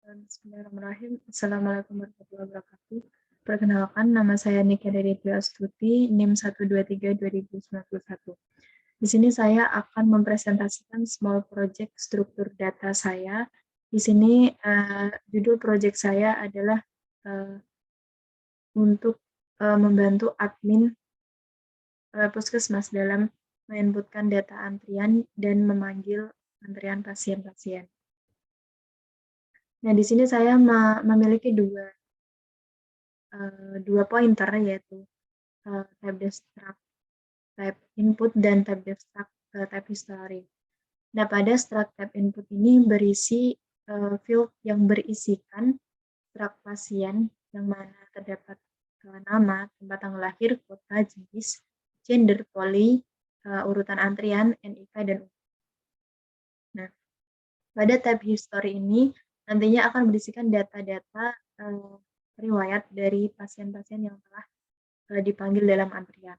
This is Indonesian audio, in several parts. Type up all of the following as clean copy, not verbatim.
Bismillahirrahmanirrahim. Assalamualaikum warahmatullahi wabarakatuh. Perkenalkan, nama saya Nika dari Dwi Astuti, NIM 123-2091. Di sini saya akan mempresentasikan small project struktur data saya. Di sini judul project saya adalah untuk membantu admin puskesmas dalam menginputkan data antrian dan memanggil antrian pasien-pasien. Nah, di sini saya memiliki dua pointer, yaitu type destruct, type input, dan type destruct, type history. Nah, pada struct type input ini berisi field yang berisikan struct pasien yang mana terdapat nama, tempat tanggal lahir, kota, jenis, gender, poli, urutan antrian, NIK, dan nah, pada tab history ini nantinya akan berisikan data-data riwayat dari pasien-pasien yang telah dipanggil dalam antrian.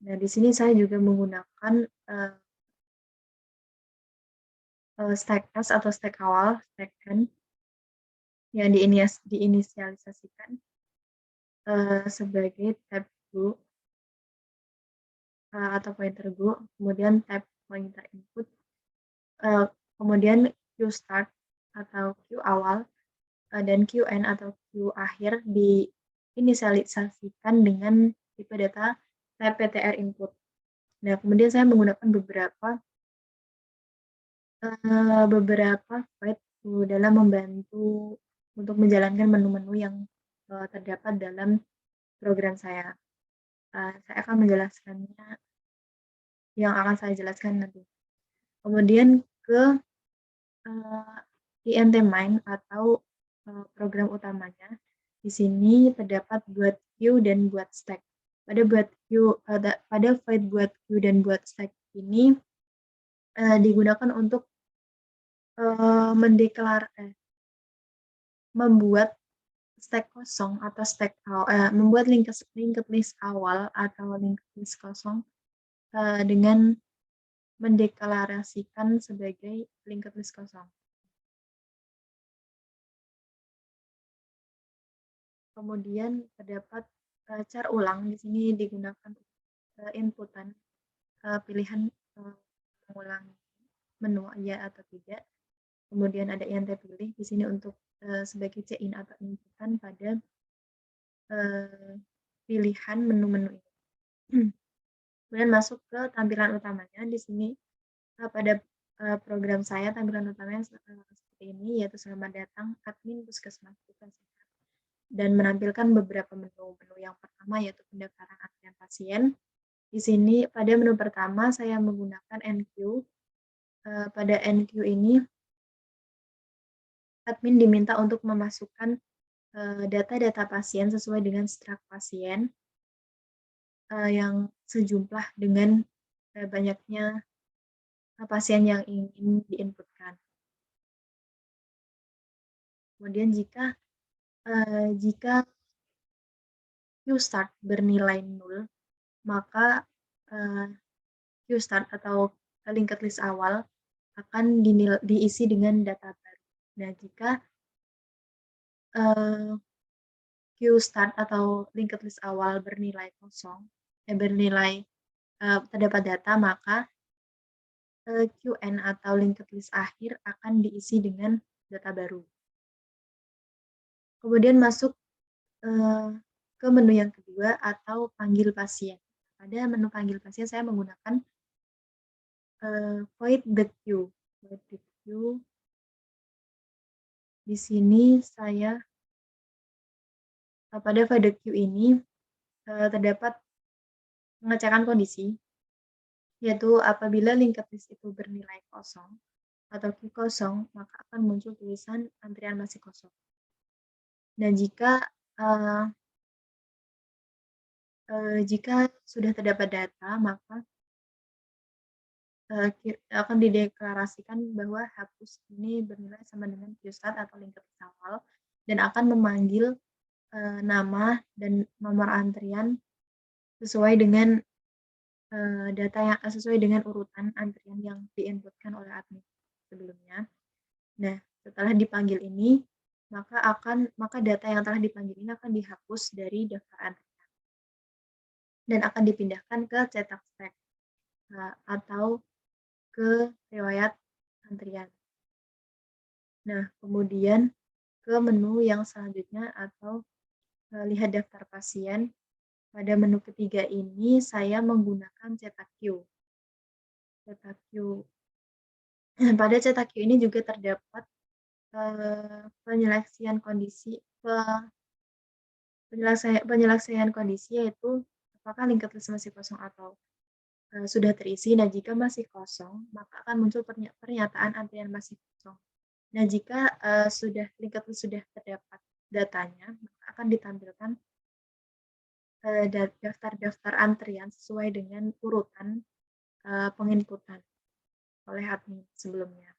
Nah, di sini saya juga menggunakan stack S atau stack awal, stack N, yang diinisialisasikan sebagai tab go atau pointer go, kemudian tab pointer input, kemudian Q start atau Q awal, dan QN atau Q akhir diinisialisasikan dengan tipe data type PTR input. Nah, kemudian saya menggunakan beberapa file dalam membantu untuk menjalankan menu-menu yang terdapat dalam program saya. Saya akan menjelaskannya, yang akan saya jelaskan nanti. Kemudian ke INT Main atau program utamanya. Di sini terdapat buat queue dan buat stack. Pada file buat queue dan buat stack ini digugakan untuk membuat stack kosong atau membuat linked list awal atau linked list kosong dengan mendeklarasikan sebagai linked list kosong. Kemudian terdapat char ulang. Di sini digunakan inputan pilihan mengulangi menu ya atau tidak. Kemudian ada INT pilih di sini untuk sebagai check-in atau inputan pada pilihan menu-menu ini. Kemudian masuk ke tampilan utamanya. Di sini pada program saya tampilan utamanya seperti ini, yaitu selamat datang admin puskesmas dan menampilkan beberapa menu. Yang pertama yaitu pendaftaran antrian pasien. Di sini pada menu pertama saya menggunakan NQ. Pada NQ ini admin diminta untuk memasukkan data-data pasien sesuai dengan struct pasien yang sejumlah dengan banyaknya pasien yang ingin diinputkan. Kemudian jika Q-start bernilai 0, maka Q-start atau linked list awal akan diisi dengan data baru. Nah, jika Q-start atau linked list awal bernilai kosong, terdapat data, maka QN atau linked list akhir akan diisi dengan data baru. Kemudian masuk ke menu yang kedua atau panggil pasien. Pada menu panggil pasien saya menggunakan void the queue. Di sini saya pada void the queue ini terdapat pengecekan kondisi, yaitu apabila linked list itu bernilai kosong atau Q kosong, maka akan muncul tulisan antrian masih kosong. Dan jika sudah terdapat data, maka akan dideklarasikan bahwa hapus ini bernilai sama dengan Q-start atau linked list awal dan akan memanggil nama dan nomor antrian sesuai dengan sesuai dengan urutan antrian yang diinputkan oleh admin sebelumnya. Nah, setelah dipanggil ini, maka data yang telah dipanggil ini akan dihapus dari daftar antrian dan akan dipindahkan ke cetak stack atau ke riwayat antrian. Nah, kemudian ke menu yang selanjutnya atau lihat daftar pasien. Pada menu ketiga ini saya menggunakan cetak queue. Cetak queue. Pada cetak queue ini juga terdapat penyeleksian kondisi penyelesaian kondisi, yaitu apakah linked list masih kosong atau sudah terisi. Nah, jika masih kosong, maka akan muncul pernyataan antrian masih kosong. Nah, jika linked list sudah terdapat datanya, maka akan ditampilkan daftar-daftar antrian sesuai dengan urutan penginputan oleh admin sebelumnya.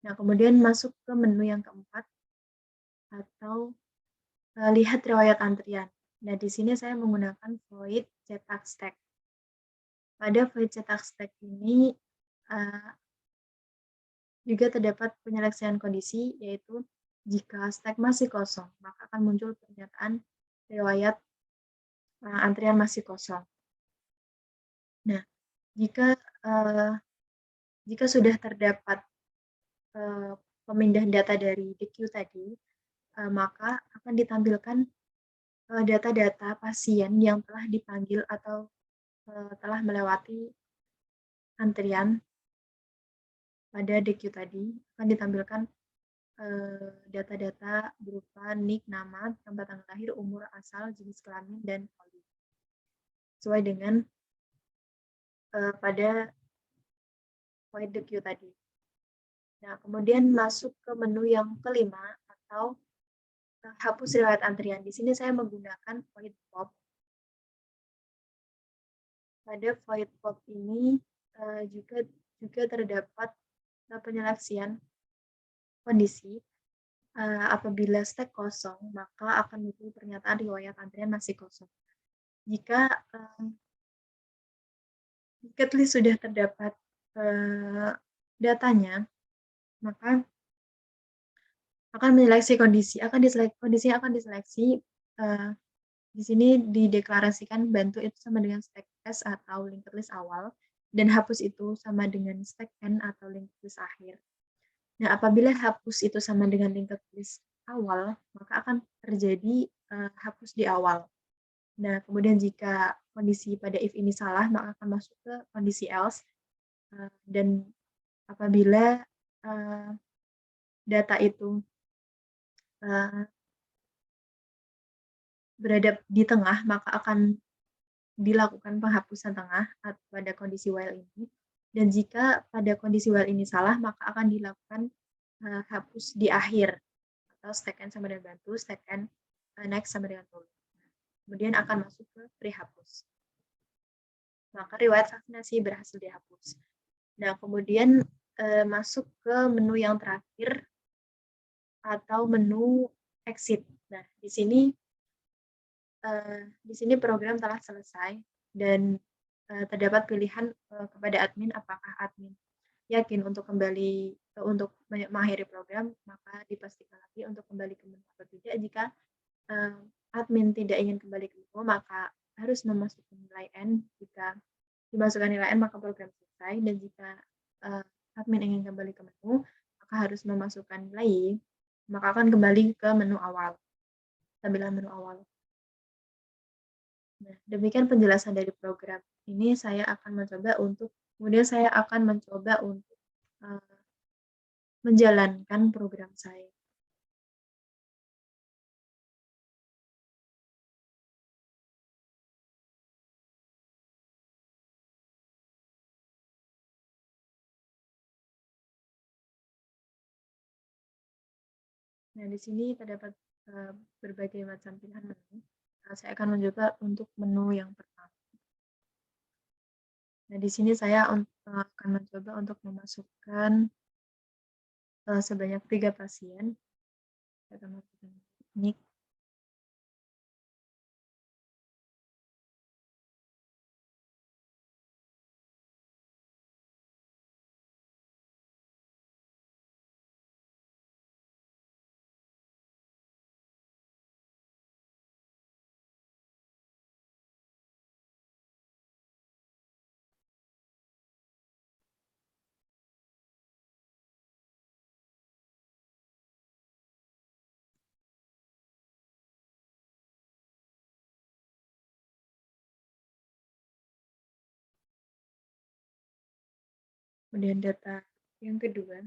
Nah, kemudian masuk ke menu yang keempat atau lihat riwayat antrian. Nah, di sini saya menggunakan void cetak stack. Pada void cetak stack ini juga terdapat penyeleksian kondisi, yaitu jika stack masih kosong, maka akan muncul pernyataan riwayat antrian masih kosong. Nah, jika sudah terdapat pemindahan data dari the queue tadi, maka akan ditampilkan data-data pasien yang telah dipanggil atau telah melewati antrian pada the queue tadi. Akan ditampilkan data-data berupa nick, nama, tempat tanggal lahir, umur, asal, jenis kelamin, dan poli. Sesuai dengan pada void the queue tadi. Nah, kemudian masuk ke menu yang kelima atau hapus riwayat antrian. Di sini saya menggunakan void pop. Pada void pop ini juga terdapat penyeleksian kondisi. Apabila stack kosong, maka akan muncul pernyataan riwayat antrian masih kosong. Jika list sudah terdapat datanya, maka akan menyeleksi kondisi. Kondisinya akan diseleksi. Di sini dideklarasikan bantu itu sama dengan stack S atau linked list awal, dan hapus itu sama dengan stack N atau linked list akhir. Nah, apabila hapus itu sama dengan linked list awal, maka akan terjadi hapus di awal. Nah, kemudian jika kondisi pada if ini salah, maka akan masuk ke kondisi else. Dan apabila data itu berada di tengah, maka akan dilakukan penghapusan tengah pada kondisi while ini. Dan jika pada kondisi while ini salah, maka akan dilakukan hapus di akhir atau stack N sama dengan bantu, stack N next sama dengan tulis. Kemudian akan masuk ke pre-hapus. Maka riwayat vaksinasi berhasil dihapus. Nah, kemudian masuk ke menu yang terakhir atau menu exit. Nah, di sini program telah selesai dan terdapat pilihan kepada admin apakah admin yakin untuk kembali untuk mengakhiri program, maka dipastikan lagi untuk kembali ke menu atau tidak. Jika admin tidak ingin kembali ke menu, maka harus memasukkan nilai N. Jika dimasukkan nilai N, maka program selesai. Dan jika admin ingin kembali ke menu, maka harus memasukkan nilai Y, maka akan kembali ke menu awal, tampilan menu awal. Nah, demikian penjelasan dari program ini. Saya akan mencoba untuk menjalankan program saya. Nah, di sini terdapat berbagai macam pilihan menu. Saya akan mencoba untuk menu yang pertama. Nah, di sini saya akan mencoba untuk memasukkan sebanyak 3 pasien. Saya akan masukkan nick, Kemudian data yang kedua,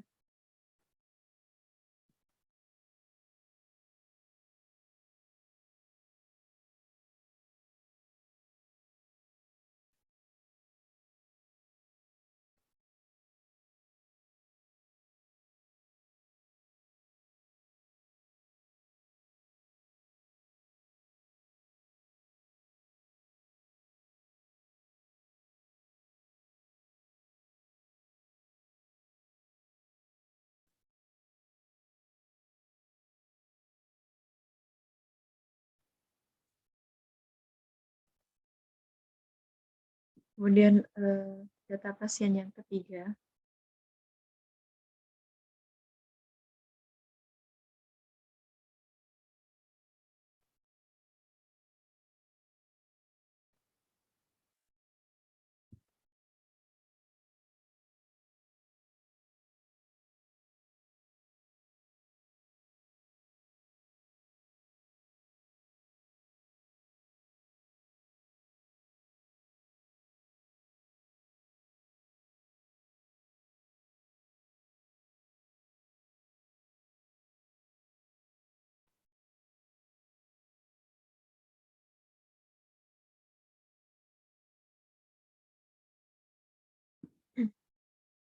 kemudian data pasien yang ketiga,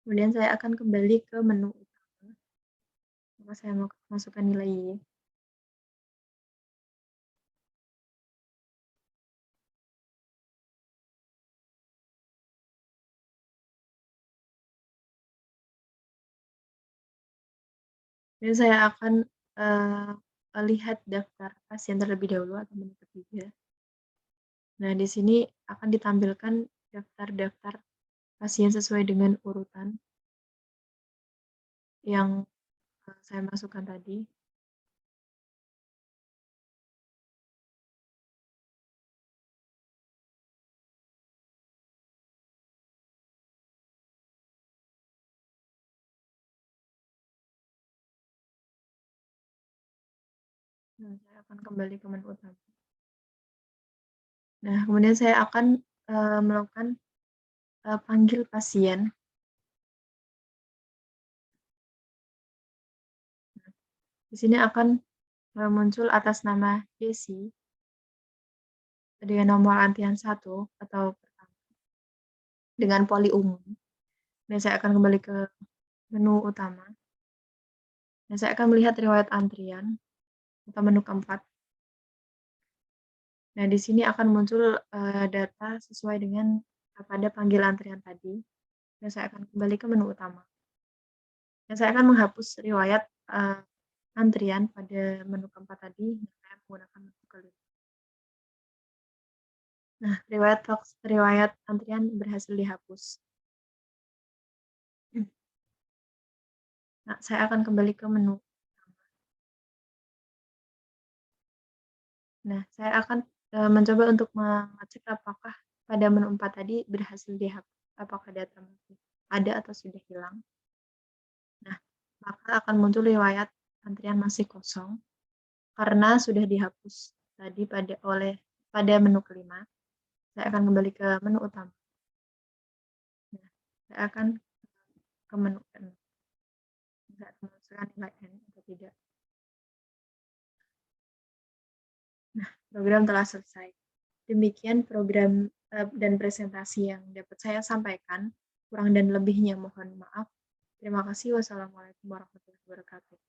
kemudian saya akan kembali ke menu utama, maka saya mau masukkan nilai Y. Dan saya akan lihat daftar pasien terlebih dahulu atau menu ketiga. Nah, di sini akan ditampilkan daftar-daftar pasien sesuai dengan urutan yang saya masukkan tadi. Nah, saya akan kembali ke menu utama. Nah, kemudian saya akan melakukan panggil pasien. Di sini akan muncul atas nama Desi dengan nomor antrian 1 atau pertama dengan poli umum. Dan saya akan kembali ke menu utama. Dan saya akan melihat riwayat antrian atau menu keempat. Nah, di sini akan muncul data sesuai dengan pada panggil antrian tadi. Dan saya akan kembali ke menu utama. Dan saya akan menghapus riwayat antrian pada menu keempat tadi. Saya menggunakan menu kelima. Nah, riwayat antrian berhasil dihapus. Nah, saya akan kembali ke menu. Nah, saya akan mencoba untuk mengecek apakah pada menu 4 tadi berhasil dihapus, apakah data masih ada atau sudah hilang. Nah, maka akan muncul riwayat antrian masih kosong karena sudah dihapus tadi pada menu kelima. Saya akan kembali ke menu utama. Nah, saya akan ke menu N. Saya akan masukkan nilai N atau tidak. Nah, program telah selesai. Demikian program dan presentasi yang dapat saya sampaikan. Kurang dan lebihnya mohon maaf. Terima kasih. Wassalamualaikum warahmatullahi wabarakatuh.